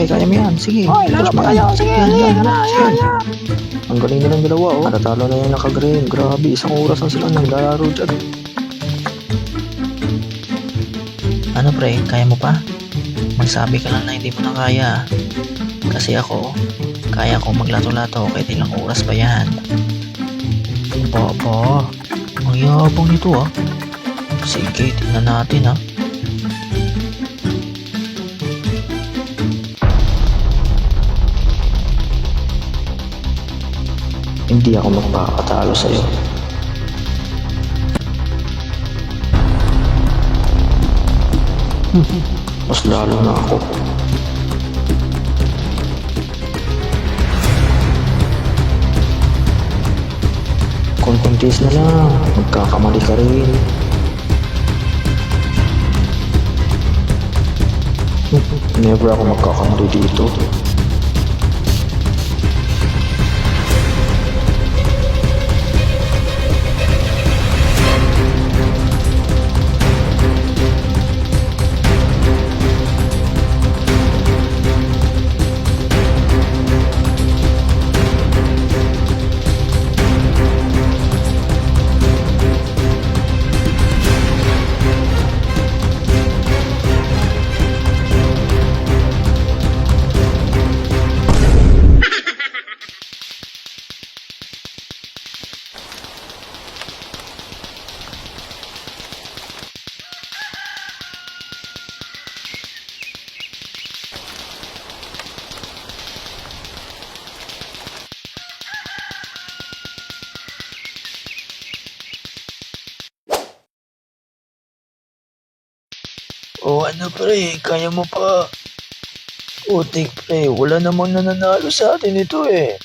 pre, kaya mo yan. Sige. Hoy, lalo pa kayo. Sige, yan. Ang galing nilang dalawa, oh. Natatalo na yung naka-green. Grabe, isang oras na sila naglalaro dyan. Ano pre, kaya mo pa? Magsabi ka lang na hindi mo na kaya. Kasi ako, kaya ko maglato-lato kahit ilang oras pa yan. Papa, ang yabang nito ah. Sige, tingnan natin ah. Hindi ako magpapatalo sa'yo. Mas lalo na ako. Konting tiis na lang, magkakamali ka rin. Never ako magkakamali dito. O ano pre, kaya mo pa. Utik pre, wala namang nananalo sa atin ito eh.